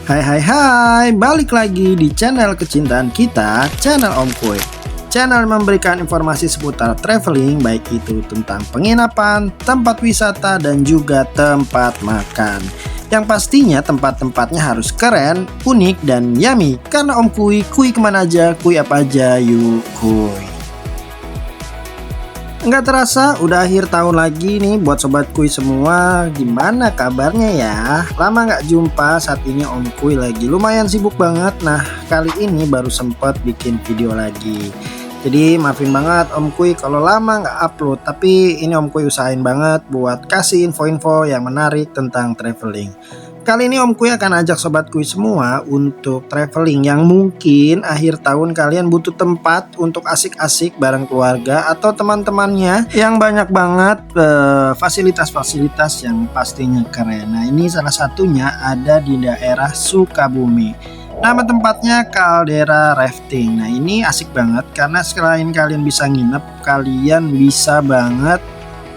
Hai hai hai, balik lagi di channel kecintaan kita, channel Om Kuy. Channel memberikan informasi seputar traveling, baik itu tentang penginapan, tempat wisata, dan juga tempat makan. Yang pastinya tempat-tempatnya harus keren, unik, dan yummy. Karena Om Kuy, kuy kemana aja, kuy apa aja, yuk kuy. Nggak terasa udah akhir tahun lagi nih buat sobat kuy semua. Gimana kabarnya ya? Lama nggak jumpa, saat ini Om Kuy lagi lumayan sibuk banget. Nah kali ini baru sempet bikin video lagi. Jadi maafin banget Om Kuy kalau lama nggak upload. Tapi ini Om Kuy usahain banget buat kasih info-info yang menarik tentang traveling. Kali ini Om Kuy akan ajak sobat kuy semua untuk traveling yang mungkin akhir tahun kalian butuh tempat untuk asik-asik bareng keluarga atau teman-temannya yang banyak banget fasilitas-fasilitas yang pastinya keren. Nah ini salah satunya ada di daerah Sukabumi. Nama tempatnya Caldera Rafting. Nah ini asik banget karena selain kalian bisa nginep, kalian bisa banget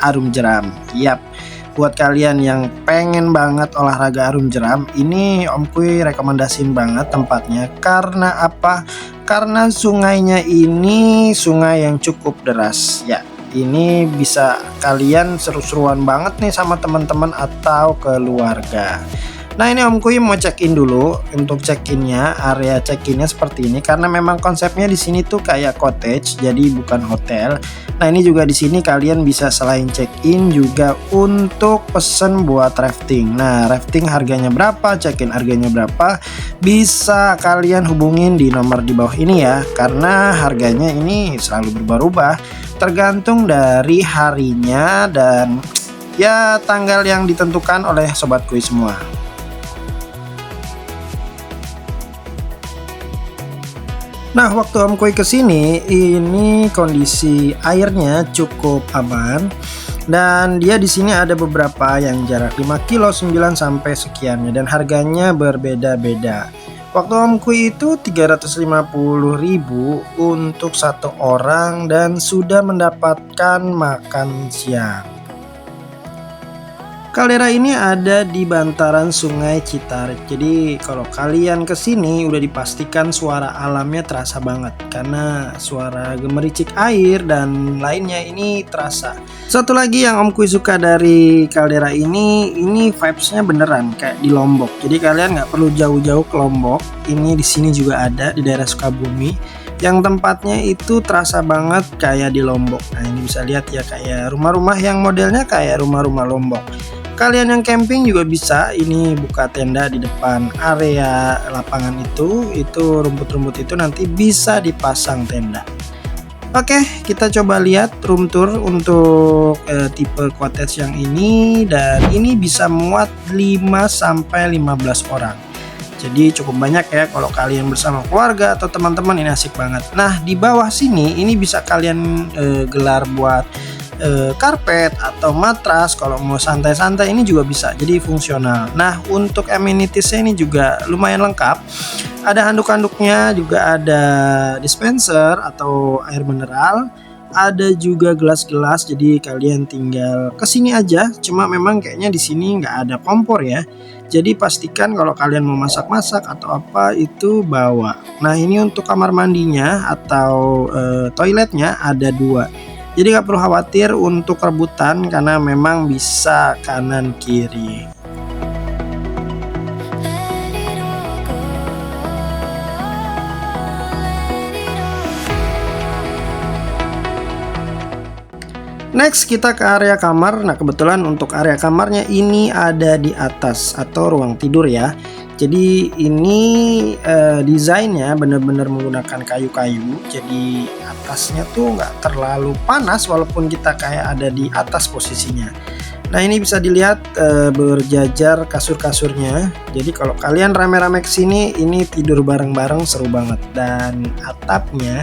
arum jeram. Yap. Buat kalian yang pengen banget olahraga arum jeram, ini Om Kuy rekomendasiin banget tempatnya. Karena apa? Karena sungainya ini sungai yang cukup deras. Ya, ini bisa kalian seru-seruan banget nih sama teman-teman atau keluarga. Nah ini Om Kuy mau check-in dulu. Untuk check-innya, area check-innya seperti ini karena memang konsepnya di sini tuh kayak cottage, jadi bukan hotel. Nah ini juga di sini kalian bisa selain check-in juga untuk pesen buat rafting. Nah rafting harganya berapa, check-in harganya berapa, bisa kalian hubungin di nomor di bawah ini ya. Karena harganya ini selalu berubah-ubah tergantung dari harinya dan ya tanggal yang ditentukan oleh sobat kuy semua. Nah waktu Om Kuy kesini ini kondisi airnya cukup aman dan dia di sini ada beberapa yang jarak 5 kilo 9 sampai sekiannya dan harganya berbeda-beda. Waktu Om Kuy itu 350.000 untuk satu orang dan sudah mendapatkan makan siang. Caldera ini ada di bantaran Sungai Citarik. Jadi kalau kalian kesini udah dipastikan suara alamnya terasa banget karena suara gemericik air dan lainnya ini terasa. Satu lagi yang Om Kuy suka dari Caldera ini vibesnya beneran kayak di Lombok. Jadi kalian nggak perlu jauh-jauh ke Lombok. Ini di sini juga ada di daerah Sukabumi. Yang tempatnya itu terasa banget kayak di Lombok. Nah ini bisa lihat ya kayak rumah-rumah yang modelnya kayak rumah-rumah Lombok. Kalian yang camping juga bisa, ini buka tenda di depan area lapangan itu rumput-rumput itu nanti bisa dipasang tenda. Oke, kita coba lihat room tour untuk tipe cottage yang ini dan ini bisa muat 5 sampai 15 orang. Jadi cukup banyak ya kalau kalian bersama keluarga atau teman-teman, ini asik banget. Nah, di bawah sini ini bisa kalian gelar buat karpet atau matras. Kalau mau santai-santai ini juga bisa, jadi fungsional. Nah untuk amenitiesnya ini juga lumayan lengkap, ada handuk-handuknya, juga ada dispenser atau air mineral, ada juga gelas-gelas, jadi kalian tinggal kesini aja. Cuma memang kayaknya di sini nggak ada kompor ya, jadi pastikan kalau kalian mau masak-masak atau apa itu bawa. Nah ini untuk kamar mandinya atau toiletnya ada 2. Jadi gak perlu khawatir untuk rebutan karena memang bisa kanan kiri. Next kita ke area kamar. Nah kebetulan untuk area kamarnya ini ada di atas atau ruang tidur ya. Jadi ini desainnya benar-benar menggunakan kayu-kayu. Jadi atasnya tuh nggak terlalu panas walaupun kita kayak ada di atas posisinya. Nah ini bisa dilihat berjajar kasur-kasurnya. Jadi kalau kalian rame-rame kesini ini tidur bareng-bareng seru banget. Dan atapnya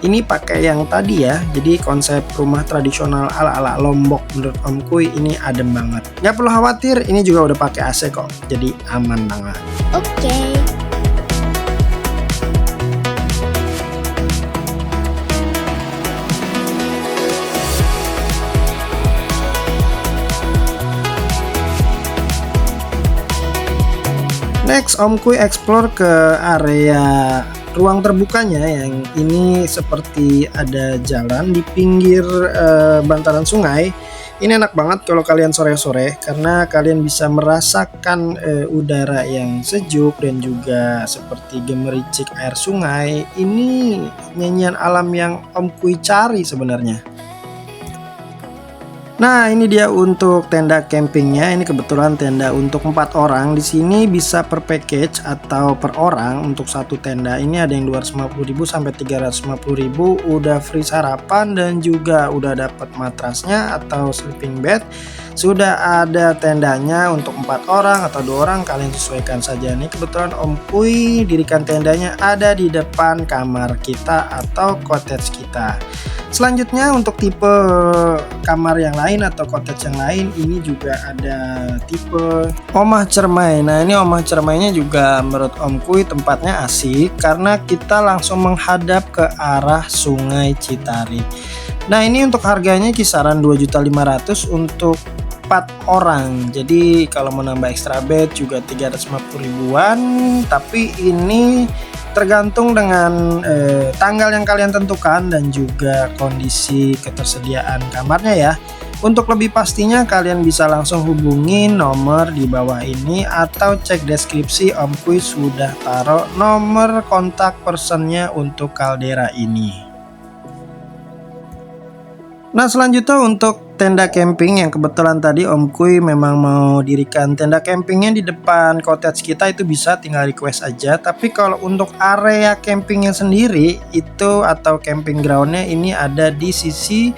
ini pakai yang tadi ya. Jadi konsep rumah tradisional ala-ala Lombok menurut Om Kuy ini adem banget. Nggak perlu khawatir, ini juga udah pakai AC kok. Jadi aman banget. Oke. Next, Om Kuy explore ke area ruang terbukanya yang ini seperti ada jalan di pinggir bantaran sungai. Ini enak banget kalau kalian sore-sore karena kalian bisa merasakan udara yang sejuk dan juga seperti gemericik air sungai. Ini nyanyian alam yang Om Kuy cari sebenarnya. Nah, ini dia untuk tenda campingnya. Ini kebetulan tenda untuk 4 orang. Di sini bisa per package atau per orang untuk satu tenda. Ini ada yang 250.000 sampai 350.000. Udah free sarapan dan juga udah dapat matrasnya atau sleeping bed. Sudah ada tendanya untuk 4 orang atau 2 orang, kalian sesuaikan saja. Nih kebetulan Om Kuy dirikan tendanya ada di depan kamar kita atau cottage kita. Selanjutnya untuk tipe kamar yang lain atau cottage yang lain, ini juga ada tipe omah cermai. Nah, ini omah cermainya juga menurut Om Kuy tempatnya asik karena kita langsung menghadap ke arah Sungai Citarik. Nah, ini untuk harganya kisaran 2.500.000 untuk 4 orang. Jadi kalau mau nambah extra bed juga 350.000-an, tapi ini tergantung dengan tanggal yang kalian tentukan dan juga kondisi ketersediaan kamarnya ya. Untuk lebih pastinya kalian bisa langsung hubungi nomor di bawah ini atau cek deskripsi. Om Kuy sudah taruh nomor kontak personnya untuk kaldera ini. Nah, selanjutnya untuk tenda camping yang kebetulan tadi Om Kuy memang mau dirikan tenda campingnya di depan cottage kita, itu bisa tinggal request aja. Tapi kalau untuk area campingnya sendiri itu atau camping groundnya ini ada di sisi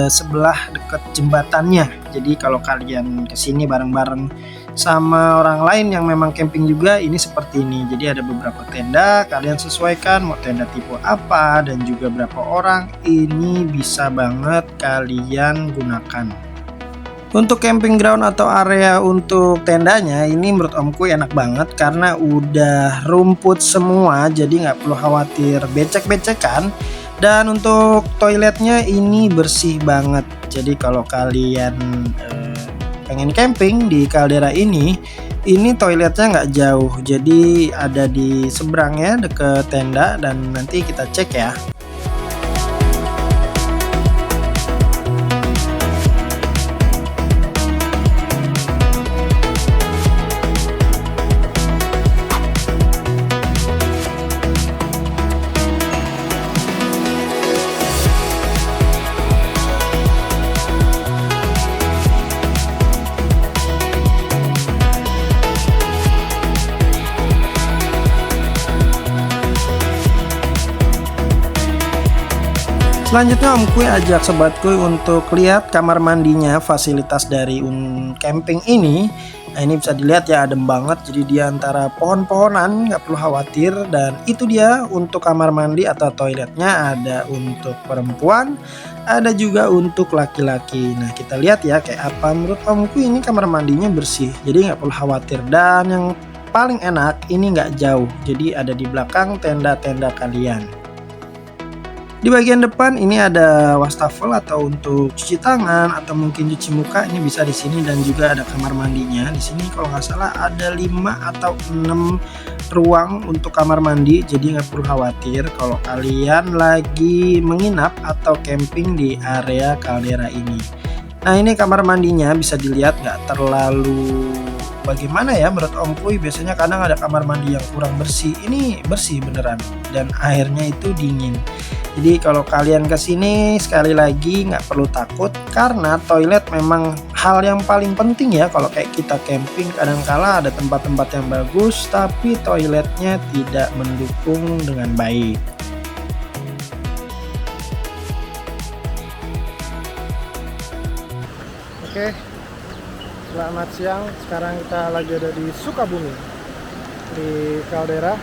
sebelah dekat jembatannya. Jadi kalau kalian kesini bareng-bareng sama orang lain yang memang camping juga, ini seperti ini. Jadi ada beberapa tenda, kalian sesuaikan mau tenda tipe apa dan juga berapa orang, ini bisa banget kalian gunakan. Untuk camping ground atau area untuk tendanya ini menurut Om Kuy enak banget karena udah rumput semua, jadi nggak perlu khawatir becek-becekan. Dan untuk toiletnya ini bersih banget. Jadi kalau kalian pengen camping di kaldera ini toiletnya nggak jauh, jadi ada di seberangnya deket tenda dan nanti kita cek ya. Selanjutnya Om Kuy ajak Sobat Kuy untuk lihat kamar mandinya, fasilitas dari camping ini. Nah, ini bisa dilihat ya, adem banget, jadi dia antara pohon-pohonan, nggak perlu khawatir. Dan itu dia untuk kamar mandi atau toiletnya, ada untuk perempuan, ada juga untuk laki-laki. Nah, kita lihat ya kayak apa. Menurut Om Kuy ini kamar mandinya bersih, jadi nggak perlu khawatir. Dan yang paling enak ini nggak jauh, jadi ada di belakang tenda-tenda kalian. Di bagian depan ini ada wastafel atau untuk cuci tangan atau mungkin cuci muka, ini bisa di sini. Dan juga ada kamar mandinya. Di sini kalau nggak salah ada 5 atau 6 ruang untuk kamar mandi, jadi nggak perlu khawatir kalau kalian lagi menginap atau camping di area kaldera ini. Nah, ini kamar mandinya bisa dilihat nggak terlalu bagaimana ya menurut Om Kuy. Biasanya kadang ada kamar mandi yang kurang bersih, ini bersih beneran dan airnya itu dingin. Jadi kalau kalian kesini sekali lagi nggak perlu takut karena toilet memang hal yang paling penting ya. Kalau kayak kita camping kadangkala ada tempat-tempat yang bagus tapi toiletnya tidak mendukung dengan baik. Oke, selamat siang. Sekarang kita lagi ada di Sukabumi di kaldera.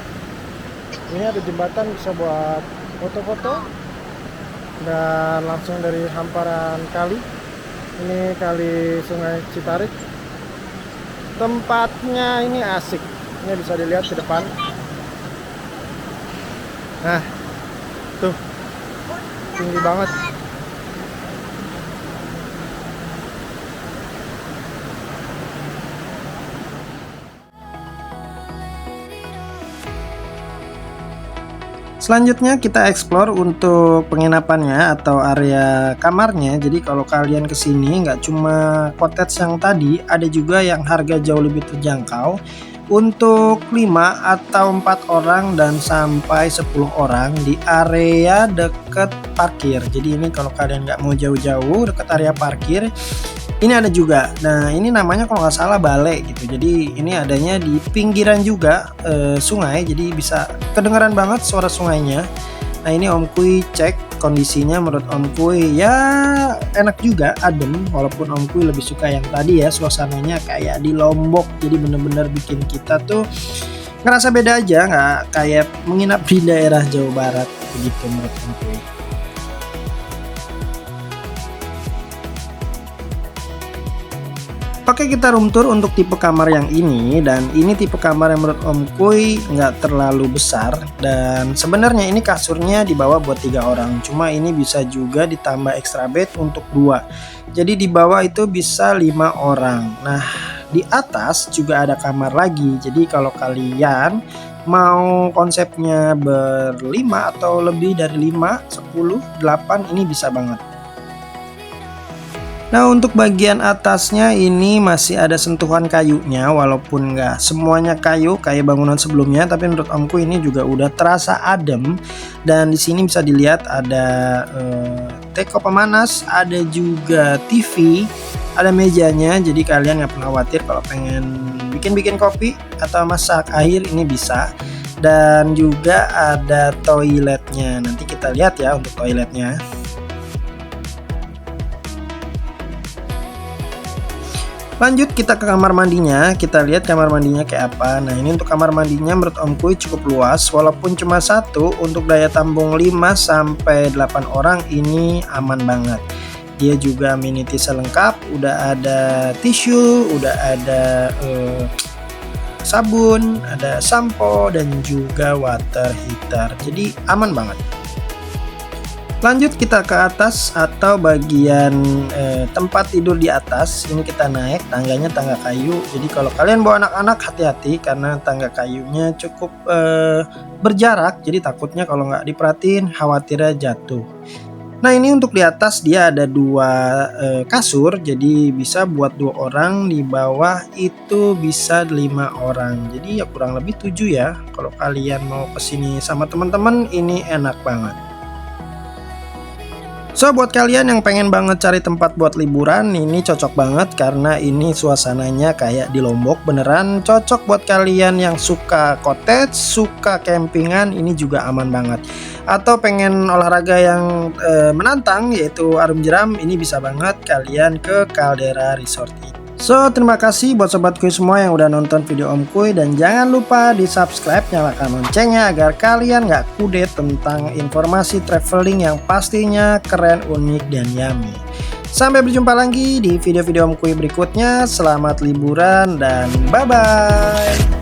Ini ada jembatan bisa buat foto-foto dan langsung dari hamparan kali. Ini kali Sungai Citarik. Tempatnya ini asik. Ini bisa dilihat di depan. Nah, tuh tinggi banget. Selanjutnya kita explore untuk penginapannya atau area kamarnya. Jadi kalau kalian kesini nggak cuma cottage yang tadi, ada juga yang harga jauh lebih terjangkau untuk 5 atau 4 orang dan sampai 10 orang di area deket parkir. Jadi ini kalau kalian nggak mau jauh-jauh deket area parkir, ini ada juga. Nah, ini namanya kalau nggak salah Bale gitu. Jadi ini adanya di pinggiran juga sungai. Jadi bisa kedengeran banget suara sungainya. Nah, ini Om Kui cek kondisinya, menurut Om Kui ya enak juga, adem. Walaupun Om Kui lebih suka yang tadi ya, suasananya kayak di Lombok. Jadi bener-bener bikin kita tuh ngerasa beda aja, nggak kayak menginap di daerah Jawa Barat begitu menurut Om Kui. Oke, kita room tour untuk tipe kamar yang ini, dan ini tipe kamar yang menurut Om Kui nggak terlalu besar, dan sebenarnya ini kasurnya dibawa buat 3 orang, cuma ini bisa juga ditambah extra bed untuk 2, jadi di bawah itu bisa 5 orang. Nah, di atas juga ada kamar lagi, jadi kalau kalian mau konsepnya berlima atau lebih dari 5, 10, 8 ini bisa banget. Nah, untuk bagian atasnya ini masih ada sentuhan kayunya, walaupun nggak semuanya kayu kayak bangunan sebelumnya, tapi menurut Omku ini juga udah terasa adem. Dan di sini bisa dilihat ada teko pemanas, ada juga TV, ada mejanya, jadi kalian nggak perlu khawatir kalau pengen bikin kopi atau masak air, ini bisa. Dan juga ada toiletnya, nanti kita lihat ya untuk toiletnya. Lanjut kita ke kamar mandinya, kita lihat kamar mandinya kayak apa. Nah, ini untuk kamar mandinya menurut Om Kui cukup luas, walaupun cuma satu, untuk daya tampung 5 sampai 8 orang ini aman banget. Dia juga amenity selengkap, udah ada tisu, udah ada sabun, ada sampo, dan juga water heater. Jadi aman banget. Lanjut kita ke atas atau bagian tempat tidur di atas. Ini kita naik, tangganya tangga kayu. Jadi kalau kalian bawa anak-anak hati-hati karena tangga kayunya cukup berjarak. Jadi takutnya kalau nggak diperhatiin khawatirnya jatuh. Nah, ini untuk di atas dia ada 2 kasur. Jadi bisa buat 2 orang, di bawah itu bisa 5 orang. Jadi ya kurang lebih 7 ya. Kalau kalian mau kesini sama teman-teman ini enak banget. So, buat kalian yang pengen banget cari tempat buat liburan, ini cocok banget karena ini suasananya kayak di Lombok, beneran cocok buat kalian yang suka cottage, suka campingan, ini juga aman banget. Atau pengen olahraga yang menantang yaitu arum jeram, ini bisa banget kalian ke Caldera Resort ini. So, terima kasih buat Sobat Kui semua yang udah nonton video Om Kui, dan jangan lupa di subscribe, nyalakan loncengnya agar kalian gak kudet tentang informasi traveling yang pastinya keren, unik, dan yummy. Sampai berjumpa lagi di video-video Om Kui berikutnya. Selamat liburan dan bye-bye.